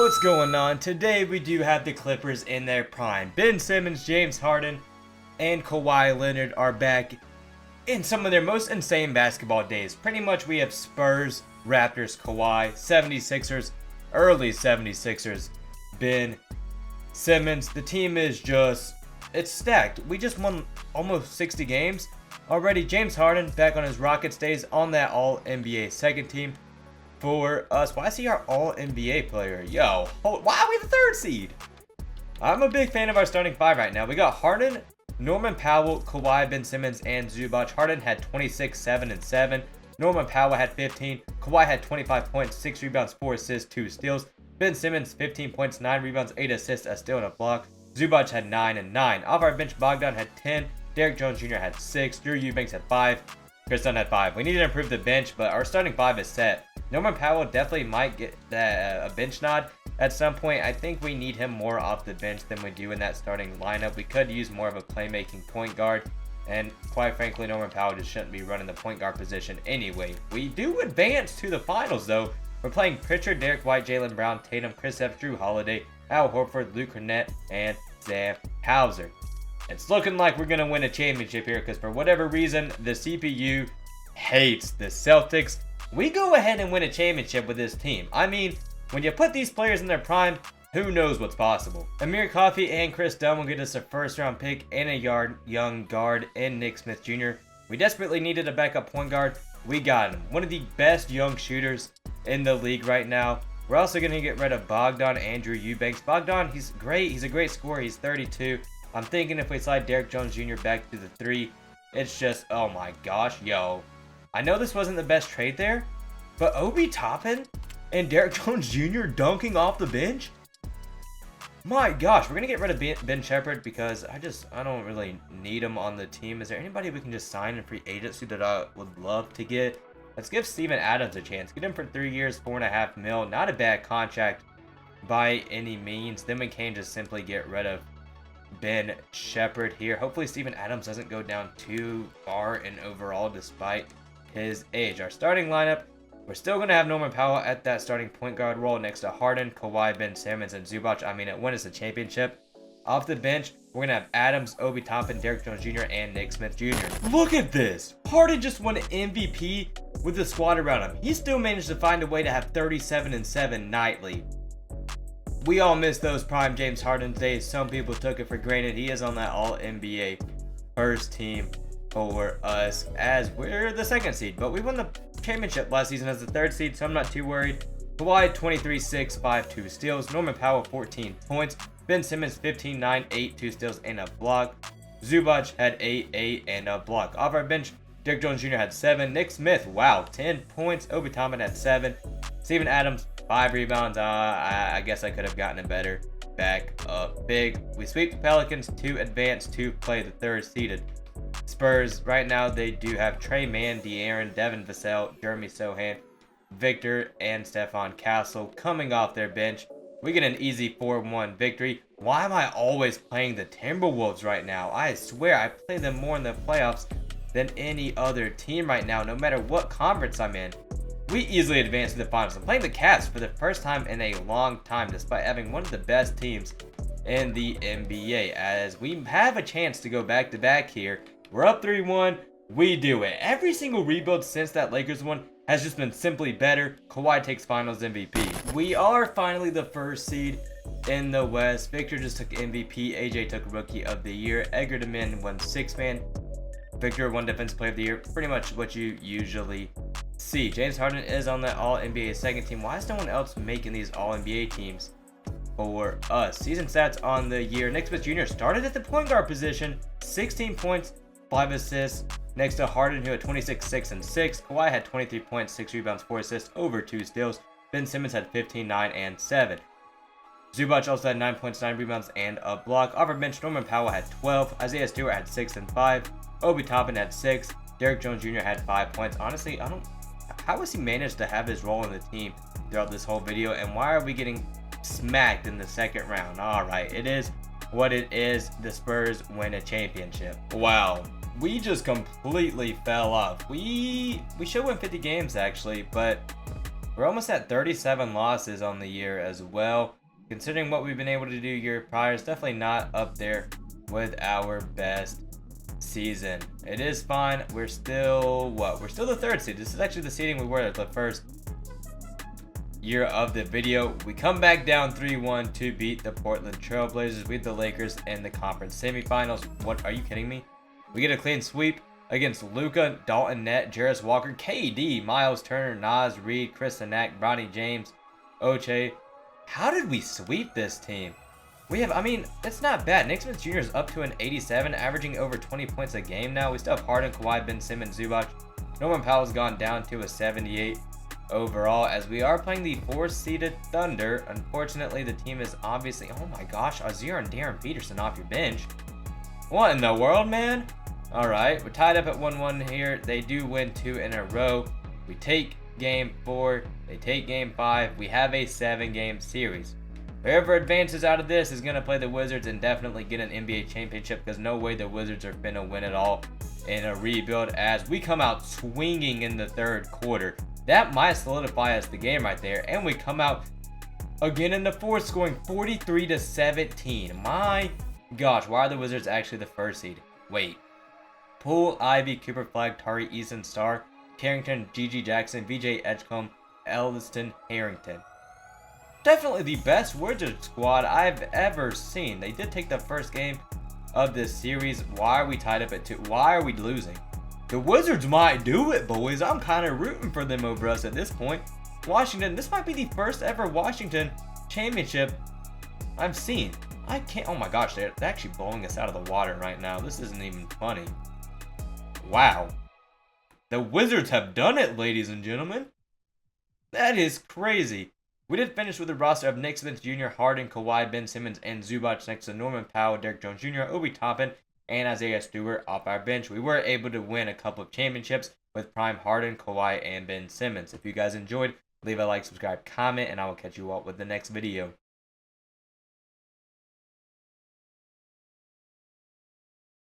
What's going on? Today we do have the Clippers in their prime. Ben Simmons, James Harden, and Kawhi Leonard are back in some of their most insane basketball days. Pretty much we have Spurs, Raptors, Kawhi, 76ers, early 76ers, Ben Simmons. The team is it's stacked. We just won almost 60 games already. James Harden back on his Rockets days on that All-NBA second team. For us, why is he our All-NBA player? Yo, why are we the third seed? I'm a big fan of our starting five right now. We got Harden, Norman Powell, Kawhi, Ben Simmons, and Zubac. Harden had 26, 7, and 7. Norman Powell had 15. Kawhi had 25 points, 6 rebounds, 4 assists, 2 steals. Ben Simmons, 15 points, 9 rebounds, 8 assists, a steal, and a block. Zubac had 9 and 9. Off our bench, Bogdan had 10. Derrick Jones Jr. had 6. Drew Eubanks had 5. Chris Dunn had 5. We need to improve the bench, but our starting 5 is set. Norman Powell definitely might get a bench nod at some point. I think we need him more off the bench than we do in that starting lineup. We could use more of a playmaking point guard, and quite frankly, Norman Powell just shouldn't be running the point guard position anyway. We do advance to the finals, though. We're playing Pritchard, Derek White, Jaylen Brown, Tatum, Chris F., Drew Holiday, Al Horford, Luke Cornett, and Sam Hauser. It's looking like we're going to win a championship here because for whatever reason, the CPU hates the Celtics. We go ahead and win a championship with this team. I mean, when you put these players in their prime, who knows what's possible. Amir Coffey and Chris Dunn will get us a first-round pick and a young guard in Nick Smith Jr. We desperately needed a backup point guard. We got him. One of the best young shooters in the league right now. We're also going to get rid of Bogdan and Drew Eubanks. Bogdan, he's great. He's a great scorer. He's 32. I'm thinking if we slide Derrick Jones Jr. back to the 3, it's just, oh my gosh, yo. I know this wasn't the best trade there, but Obi Toppin and Derrick Jones Jr. dunking off the bench? My gosh, we're going to get rid of Ben Shepherd because I don't really need him on the team. Is there anybody we can just sign in free agency that I would love to get? Let's give Steven Adams a chance. Get him for 3 years, $4.5 million. Not a bad contract by any means. Then we can just simply get rid of Ben Shepherd here. Hopefully Steven Adams doesn't go down too far in overall despite his age. Our starting lineup, we're still going to have Norman Powell at that starting point guard role next to Harden, Kawhi, Ben Simmons, and Zubac. I mean, it won us a championship. Off the bench, we're going to have Adams, Obi Toppin, Derrick Jones Jr., and Nick Smith Jr. Look at this! Harden just won an MVP with the squad around him. He still managed to find a way to have 37 and 7 nightly. We all miss those prime James Harden days. Some people took it for granted. He is on that All-NBA first team for us as we're the second seed. But we won the championship last season as the third seed, so I'm not too worried. Kawhi, 23, 6, 5, 2 steals. Norman Powell, 14 points. Ben Simmons, 15, 9, 8, 2 steals, and a block. Zubac had 8, 8, and a block. Off our bench, Derrick Jones Jr. had 7. Nick Smith, wow, 10 points. Obi Toppin had 7. Steven Adams, 5 rebounds. I guess I could have gotten it better. Back up big. We sweep the Pelicans to advance to play the third seeded Spurs. Right now, they do have Trey Mann, De'Aaron, Devin Vassell, Jeremy Sohan, Victor, and Stephon Castle coming off their bench. We get an easy 4-1 victory. Why am I always playing the Timberwolves right now? I swear I play them more in the playoffs than any other team right now, no matter what conference I'm in. We easily advance to the finals. I'm playing the Cavs for the first time in a long time, despite having one of the best teams in the NBA, as we have a chance to go back-to-back here. We're up 3-1. We do it. Every single rebuild since that Lakers one has just been simply better. Kawhi takes finals MVP. We are finally the first seed in the West. Victor just took MVP. AJ took Rookie of the Year. Edgar DeMin won 6-man. Victor won Defensive Player of the Year. Pretty much what you usually see. James Harden is on that All-NBA second team. Why is no one else making these All-NBA teams for us? Season stats on the year. Nick Smith Jr. started at the point guard position. 16 points, 5 assists. Next to Harden, who had 26, 6, and 6. Kawhi had 23 points, 6 rebounds, 4 assists, over 2 steals. Ben Simmons had 15, 9, and 7. Zubac also had 9 points, 9 rebounds, and a block. Off our bench, Norman Powell had 12. Isaiah Stewart had 6 and 5. Obi Toppin had 6. Derrick Jones Jr. had 5 points. Honestly, how has he managed to have his role in the team throughout this whole video? And why are we getting smacked in the second round? Alright, it is what it is. The Spurs win a championship. Wow. We just completely fell off. We should win 50 games actually, but We're almost at 37 losses on the year as well. Considering what we've been able to do year prior, it's definitely not up there with our best season. It is fine. We're still, what? We're still the 3rd seed. This is actually the seeding we were at the first year of the video. We come back down 3-1 to beat the Portland Trailblazers. We beat the Lakers in the conference semifinals. What? Are you kidding me? We get a clean sweep against Luka, Dalton Nett, Jarris Walker, KD, Miles Turner, Naz Reid, Chris Nack, Bronny James, Oche. How did we sweep this team? We have, I mean, it's not bad. Nick Smith Jr. is up to an 87, averaging over 20 points a game now. We still have Harden, Kawhi, Ben Simmons, Zubac. Norman Powell's gone down to a 78 overall, as we are playing the 4th-seeded Thunder. Unfortunately, the team is obviously, oh my gosh, Azir and Darren Peterson off your bench. What in the world, man? Alright, we're tied up at 1-1 here. They do win 2 in a row. We take game 4. They take game 5. We have a 7-game series. Whoever advances out of this is going to play the Wizards and definitely get an NBA championship, because no way the Wizards are finna win it all in a rebuild, as we come out swinging in the 3rd quarter. That might solidify us the game right there. And we come out again in the 4th, scoring 43-17. My gosh, why are the Wizards actually the 1st seed? Wait. Poole, Ivy, Cooper Flag, Tari Eason, Star, Carrington, Gigi Jackson, VJ Edgecombe, Elliston, Harrington. Definitely the best Wizards squad I've ever seen. They did take the first game of this series. Why are we tied up at 2? Why are we losing? The Wizards might do it, boys. I'm kind of rooting for them over us at this point. Washington, this might be the first ever Washington championship I've seen. I can't, oh my gosh, they're actually blowing us out of the water right now. This isn't even funny. Wow. The Wizards have done it, ladies and gentlemen. That is crazy. We did finish with a roster of Nick Smith Jr., Harden, Kawhi, Ben Simmons, and Zubac next to Norman Powell, Derek Jones Jr., Obi Toppin, and Isaiah Stewart off our bench. We were able to win a couple of championships with prime Harden, Kawhi, and Ben Simmons. If you guys enjoyed, leave a like, subscribe, comment, and I will catch you all with the next video.